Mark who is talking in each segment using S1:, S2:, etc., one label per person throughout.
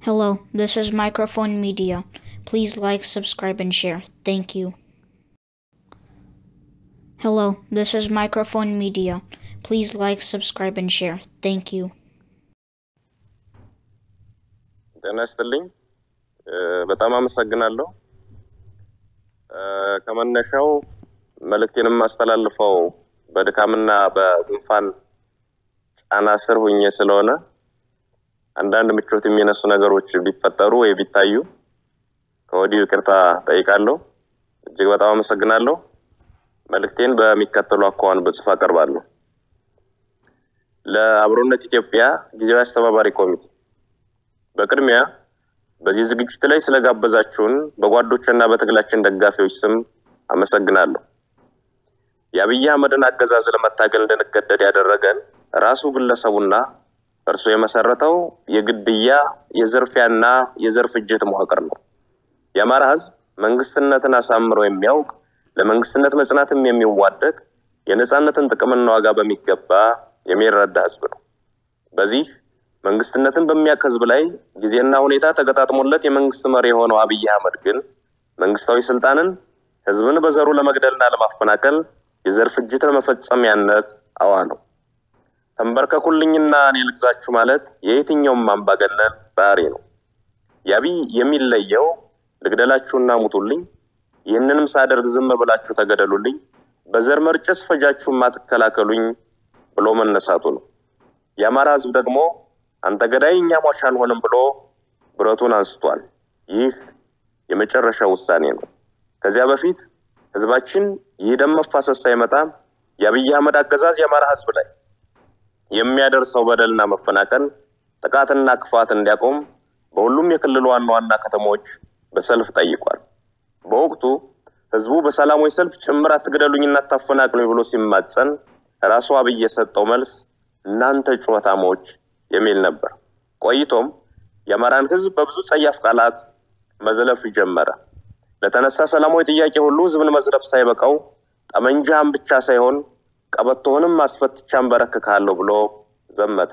S1: Hello, this is Microphone Media. Please like, subscribe, and share. Thank you. Hello, this is Microphone Media. Please like, subscribe, and share. Thank you.
S2: ጤና ይስጥልኝ በጣም አመሰግናለሁ ከመነሻው መልእክቴንም ማስተላልፈው በድካምና በጉንፋን ጫና ስር ሆኜ ስለሆነ አንዳንድ ምቾት የሚነሱ ነገሮች ቢፈጠሩ ወይ ቢታዩ ከወዲሁ ይቅርታ ጠይቃለሁ እጅግ በጣም አመሰግናለሁ መልእክቴን በሚከተለው አኳኋን በጽፋ አቀርባለሁ ለአብሮነት ኢትዮጵያ ጊዜያዊ አስተባባሪ ኮሚቴ በቅድሚያ በዚህ ዝግጅት ላይ ስለጋበዛችሁን በጓዶችና በትግላችን ደጋፊዎች ስም አመሰግናለሁ የአብይ አህመድን አገዛዝ ለመታገል እንደነገደድ ያደረገን ራሱ ግለሰቡና እርሱ የመሰረተው የግድያ የዘርፊያና የዘርፍጅት መዋቅር ነው የአማራ ህዝብ መንግስትነትን አሳምሮ የሚያውቅ ለመንግስትነት መጽናትም የሚዋደቅ የነጻነትን ጥቅምና ዋጋ በሚገባ የሚረዳ ህዝብ ነው በዚህ መንግስትነትን በሚያከዝብ ላይ ጊዜና ሁኔታ ተገጣጥሞለት የመንግስት መሪ የሆነው አብይ አህመድ ግን መንግስታዊ ስልጣንን ህዝብን በዘሩ ለመግደልና ለማፈናቀል የዘርፍጅት ለመፈጸሚያነት አዋለው ተንበርከኩልኝና እኔ ልግዛችሁ ማለት የየትኛውም አምባገነን ባህሪ ነው ያብይ የሚለየው ልግደላችሁና ሙቱልኝ ይህንንም ሳደርግ ዝም ብላችሁ ተገደሉልኝ በዘር መርጨስ ፈጃችሁ ማትከላከሉኝ ብሎ መነሳቱ ነው የአማራ ህዝብ ደግሞ አንተ ገዳይኛ ሟሻን ሆነም ብሎ ብረቱን አንስቷል ይህ የመጨረሻ ውሳኔ ነው ከዚያ በፊት ህዝባችን ይደም መፋሰስ ሳይመጣ የአብይ አህመድ አገዛዝ የአማራ ህዝብ ላይ የሚያደርሰው በደልና መፈናቀል ጥቃትና ክፋት እንዲያቆም በሁሉም የክልሉ ዋና ከተሞች በሰልፍ ጠይቋል በወቅቱ ህዝቡ በሰላማዊ ሰልፍ ጭምር አትገደሉኝና አታፈናቅሉኝ ብሎ ሲማጸን ራሱ አብይ የሰጠው መልስ እናንተ ጩኸታሞች የሚል ነበር ቆይቶም የአማራን ህዝብ በብዙ ጸያፍ ቃላት መዝለፍ ጀመረ ለተነሳ ሰላማዊ ጥያቄ ሁሉ ህዝብን መዝለፍ ሳይበቃው ጠመንጃም ብቻ ሳይሆን ቀበቶንም ማስፈትቻም በረከካለሁ ብሎ ዘመተ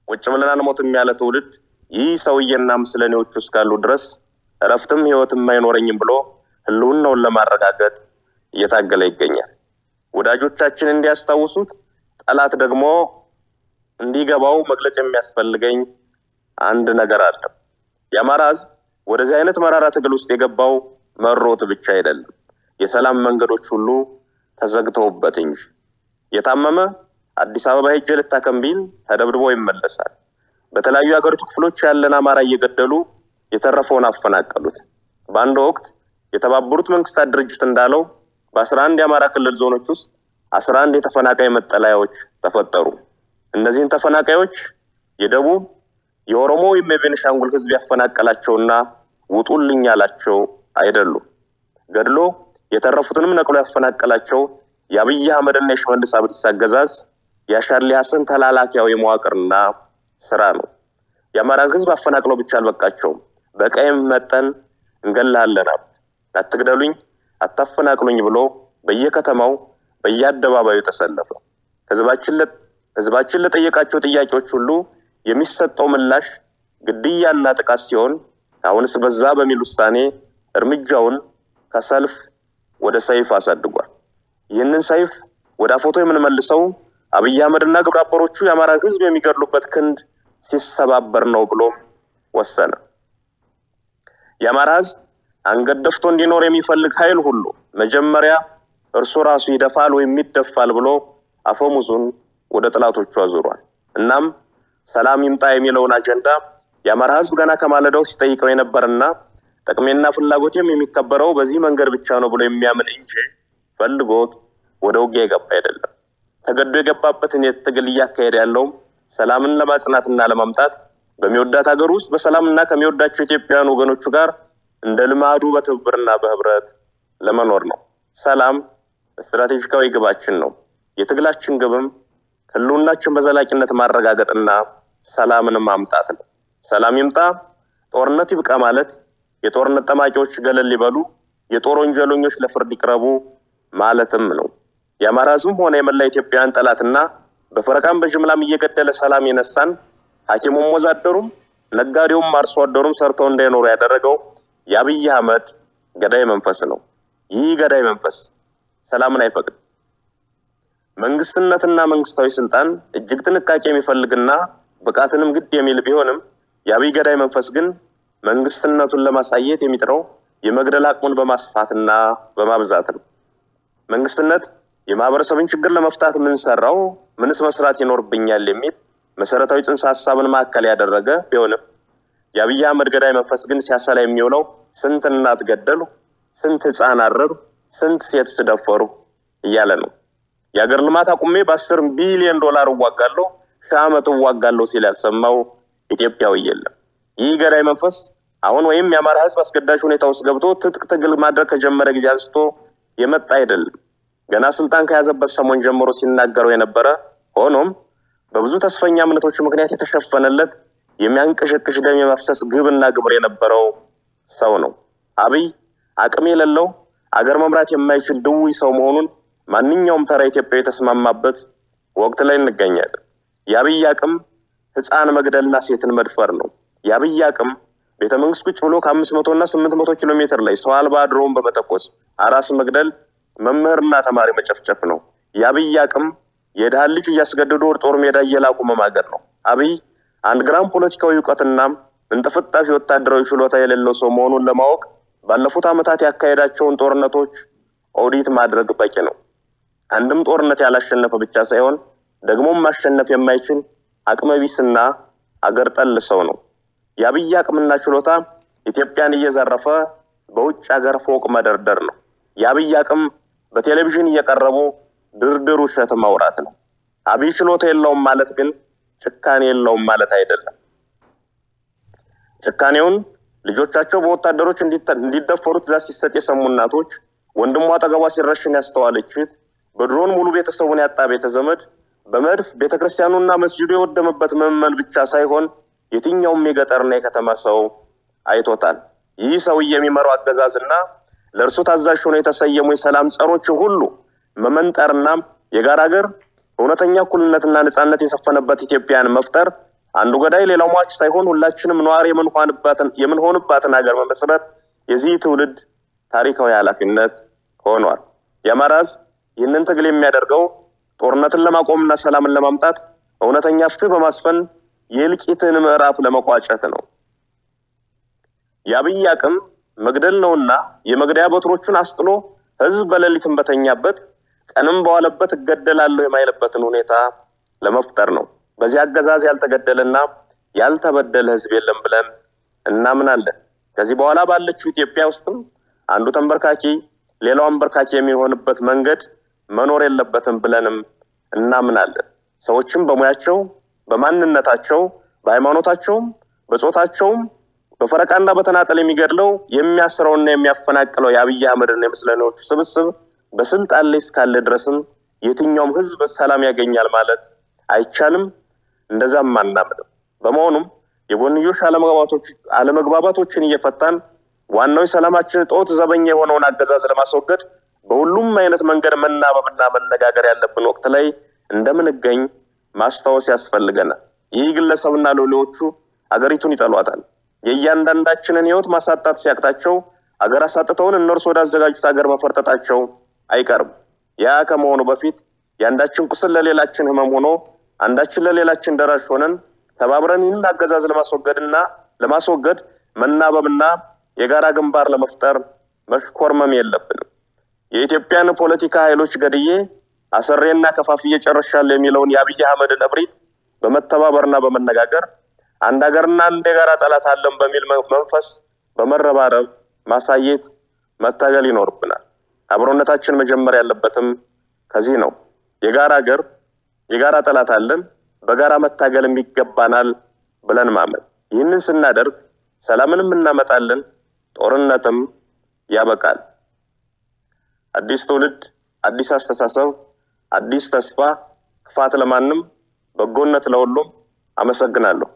S2: ቁጭ ብለናል ሞትም ያለ ትውልድ ይህ ሰውየና ምስለኔዎቹ እስካሉ ድረስ እረፍትም ህይወትም አይኖርኝም ብሎ ህልውናውን ለማረጋገጥ እየታገለ ይገኛል ወዳጆቻችን እንዲያስታውሱት ጠላት ደግሞ እንዲገባው መግለጽ የሚያስፈልገኝ አንድ ነገር አለ የአማራ ህዝብ ወደዚህ አይነት መራራ ትግል ውስጥ የገባው መሮት ብቻ አይደለም የሰላም መንገዶች ሁሉ ተዘግተውበት እንጂ የታመመ አዲስ አበባ ሄጄ ልታከም ቢል ተደብድቦ ይመለሳል በተለያዩ ሀገሪቱ ክፍሎች ያለን አማራ እየገደሉ የተረፈውን አፈናቀሉት በአንድ ወቅት የተባበሩት መንግስታት ድርጅት እንዳለው በ11 የአማራ ክልል ዞኖች ውስጥ 11 የተፈናቃይ መጠለያዎች ተፈጠሩ እነዚህን ተፈናቃዮች የደቡብ የኦሮሞ የቤኒሻንጉል ህዝብ ያፈናቀላቸውና ውጡልኝ ያላቸው አይደሉም ገድሎ የተረፉትንም ነቅሎ ያፈናቀላቸው የአብይ አህመድና የሽመልስ አብዲሳ አገዛዝ ያሻርሊ ሐሰን ተላላኪያው የመዋቅርና ስራ ነው የአማራን ህዝብ አፈናቅለው ብቻ አልበቃቸውም በቀይም መጠን እንገላለን አትግደሉኝ አታፈናቅሉኝ ብሎ በየከተማው በየአደባባዩ ተሰለፈ ህዝባችን ለጠየቃቸው ጥያቄዎች ሁሉ የሚሰጠው ምላሽ ግድያና ጥቃት ሲሆን አሁንስ በዛ በሚል ውሳኔ እርምጃውን ከሰልፍ ወደ ሰይፍ አሳድጓል ይህንን ሰይፍ ወደ አፎቶ የምንመልሰው አብይ አህመድና ግብረ አበሮቹ የአማራ ህዝብ የሚገድሉበት ክንድ ሲሰባበር ነው ብሎ ወሰነ የአማራ ህዝብ አንገት ደፍቶ እንዲኖር የሚፈልግ ኃይል ሁሉ መጀመሪያ እርሱ ራሱ ይደፋል ወይ የሚደፋል ብሎ አፈሙዙን ወደ ጥላቶቹ አዙሯል እናም ሰላም ይምጣ የሚለውን አጀንዳ የአማራ ህዝብ ገና ከማለዳው ሲጠይቀው የነበርና ጥቅሜና ፍላጎቴም የሚከበረው በዚህ መንገድ ብቻ ነው ብሎ የሚያምን እንጂ ፈልጎት ወደ ውጊያ የገባ አይደለም ተገዶ የገባበትን የትግል እያካሄደ ያለው ሰላምን ለማጽናትና ለማምጣት በሚወዳት ሀገር ውስጥ በሰላምና ከሚወዳቸው ኢትዮጵያውያን ወገኖቹ ጋር እንደ ልማዱ በትብብርና በህብረት ለመኖር ነው ሰላም ስትራቴጂካዊ ግባችን ነው የትግላችን ግብም ህልውናችን በዘላቂነት ማረጋገጥና ሰላምን ማምጣት ነው ሰላም ይምጣ ጦርነት ይብቃ ማለት የጦርነት ጠማቂዎች ገለል ሊበሉ የጦር ወንጀለኞች ለፍርድ ይቅረቡ ማለትም ነው የአማራ ህዝብ ሆነ የመላ ኢትዮጵያውያን ጠላትና በፈረቃም በጅምላም እየገደለ ሰላም የነሳን ሐኪሙም ወዛደሩም ነጋዴውም አርሶ አደሩም ሰርተው እንዳይኖሩ ያደረገው የአብይ አህመድ ገዳይ መንፈስ ነው። ይህ ገዳይ መንፈስ ሰላምን አይፈቅድም። መንግስትነትና መንግስታዊ ስልጣን እጅግ ጥንቃቄ የሚፈልግና ብቃትንም ግድ የሚል ቢሆንም የአብይ ገዳይ መንፈስ ግን መንግስትነቱን ለማሳየት የሚጥረው የመግደል አቅሙን በማስፋትና በማብዛት ነው። መንግስትነት የማህበረሰብን ችግር ለመፍታት ምን ሰራው፣ ምንስ መስራት ይኖርብኛል የሚል መሰረታዊ ጽንሰ ሐሳብን ማዕከል ያደረገ ቢሆንም የአብይ አህመድ ገዳይ መንፈስ ግን ሲያሰላ የሚውለው ስንት እናት ገደሉ፣ ስንት ህፃን አረሩ፣ ስንት ሴት ስደፈሩ እያለ ነው። የአገር ልማት አቁሜ በ10 ቢሊዮን ዶላር እዋጋለሁ፣ ሺህ ዓመት እዋጋለሁ ሲል ያልሰማው ኢትዮጵያዊ የለም። ይህ ገዳይ መንፈስ አሁን ወይም የአማራ ህዝብ አስገዳጅ ሁኔታ ውስጥ ገብቶ ትጥቅ ትግል ማድረግ ከጀመረ ጊዜ አንስቶ የመጣ አይደለም። ገና ስልጣን ከያዘበት ሰሞን ጀምሮ ሲናገረው የነበረ ሆኖም በብዙ ተስፈኛ እምነቶች ምክንያት የተሸፈነለት የሚያንቀሸቅሽ ደም የማፍሰስ ግብና ግብር የነበረው ሰው ነው። አብይ አቅም የሌለው አገር መምራት የማይችል ድውይ ሰው መሆኑን ማንኛውም ተራ ኢትዮጵያዊ የተስማማበት ወቅት ላይ እንገኛለን። የአብይ አቅም ህፃን መግደልና ሴትን መድፈር ነው። የአብይ አቅም ቤተመንግስት ቁጭ ብሎ ከ500 እና 800 ኪሎ ሜትር ላይ ሰው አልባ ድሮን በመተኮስ አራስ መግደል፣ መምህርና ተማሪ መጨፍጨፍ ነው። የአብይ አቅም የድሃ ልጅ እያስገደዱ ጦር ሜዳ እየላቁ መማገር ነው። አብይ አንድ ግራም ፖለቲካዊ ዕውቀትና እንጥፍጣፊ ወታደራዊ ችሎታ የሌለው ሰው መሆኑን ለማወቅ ባለፉት ዓመታት ያካሄዳቸውን ጦርነቶች ኦዲት ማድረግ በቂ ነው። አንድም ጦርነት ያላሸነፈ ብቻ ሳይሆን ደግሞም ማሸነፍ የማይችል አቅመቢስና አገር ጠል ሰው ነው። የአብይ አቅምና ችሎታ ኢትዮጵያን እየዘረፈ በውጭ ሀገር ፎቅ መደርደር ነው። የአብይ አቅም በቴሌቪዥን እየቀረቡ ድርድር ውሸት ማውራት ነው። አብይ ችሎታ የለውም ማለት ግን ጭካኔ የለውም ማለት አይደለም። ጭካኔውን ልጆቻቸው በወታደሮች እንዲደፈሩ ትዕዛዝ ሲሰጥ የሰሙ እናቶች፣ ወንድሟ አጠገቧ ሲረሽን ያስተዋለችት፣ በድሮን ሙሉ ቤተሰቡን ያጣ ቤተዘመድ፣ በመድፍ ቤተክርስቲያኑና መስጂዱ የወደመበት ምዕመን ብቻ ሳይሆን የትኛውም የገጠርና የከተማ ሰው አይቶታል። ይህ ሰው የሚመራው አገዛዝና ለእርሱ ታዛዥ ሆነው የተሰየሙ የሰላም ጸሮች ሁሉ መመንጠርና የጋራ ሀገር እውነተኛ እኩልነትና ነጻነት የሰፈነበት ኢትዮጵያን መፍጠር አንዱ ገዳይ ሌላው ሟች ሳይሆን ሁላችንም ነዋሪ የምንሆንባትን ሀገር መመስረት የዚህ ትውልድ ታሪካዊ ኃላፊነት ሆኗል። የአማራ ህዝብ ይህንን ትግል የሚያደርገው ጦርነትን ለማቆምና ሰላምን ለማምጣት እውነተኛ ፍትህ በማስፈን የልቂትን ምዕራፍ ለመቋጨት ነው። የአብይ አቅም መግደል ነውና የመግደያ በትሮቹን አስጥሎ ህዝብ በሌሊትም በተኛበት ቀንም በዋለበት እገደላለሁ የማይልበትን ሁኔታ ለመፍጠር ነው። በዚህ አገዛዝ ያልተገደለና ያልተበደለ ህዝብ የለም ብለን እናምናለን። ከዚህ በኋላ ባለችው ኢትዮጵያ ውስጥም አንዱ ተንበርካኪ ሌላው አንበርካኪ የሚሆንበት መንገድ መኖር የለበትም ብለንም እናምናለን። ሰዎችም በሙያቸው፣ በማንነታቸው፣ በሃይማኖታቸው፣ በጾታቸውም በፈረቃና በተናጠል የሚገድለው የሚያስረውና የሚያፈናቅለው የአብይ አህመድና የምስለኔዎቹ ስብስብ በስልጣን ላይ እስካለ ድረስም የትኛውም ህዝብ ሰላም ያገኛል ማለት አይቻልም። እንደዛም አናምንም። በመሆኑም የጎንዮሽ አለመግባባቶችን እየፈታን ዋናው ሰላማችን ጦት ዘበኛ የሆነውን አገዛዝ ለማስወገድ በሁሉም አይነት መንገድ መናበብና መነጋገር ያለብን ወቅት ላይ እንደምንገኝ ማስታወስ ያስፈልገናል። ይህ ግለሰብና ሎሌዎቹ አገሪቱን ይጠሏታል። የእያንዳንዳችንን ህይወት ማሳጣት ሲያቅታቸው አገር አሳጥተውን እነርሱ ወዳዘጋጁት አገር መፈርጠጣቸው አይቀርም። ያ ከመሆኑ በፊት ያንዳችን ቁስል ለሌላችን ህመም ሆኖ አንዳችን ለሌላችን ደራሽ ሆነን ተባብረን ይህን አገዛዝ ለማስወገድ መናበብና የጋራ ግንባር ለመፍጠር መሽኮርመም የለብንም። የኢትዮጵያን ፖለቲካ ኃይሎች ገድዬ አሰሬና ከፋፍዬ ጨርሻለሁ የሚለውን የአብይ አህመድን እብሪት በመተባበርና በመነጋገር አንድ ሀገርና አንድ የጋራ ጠላት አለን በሚል መንፈስ በመረባረብ ማሳየት መታገል ይኖርብናል። አብሮነታችን መጀመር ያለበትም ከዚህ ነው። የጋራ ሀገር የጋራ ጠላት አለን፣ በጋራ መታገል ይገባናል ብለን ማመን። ይህንን ስናደርግ ሰላምንም እናመጣለን፣ ጦርነትም ያበቃል። አዲስ ትውልድ፣ አዲስ አስተሳሰብ፣ አዲስ ተስፋ፣ ክፋት ለማንም በጎነት ለሁሉም። አመሰግናለሁ።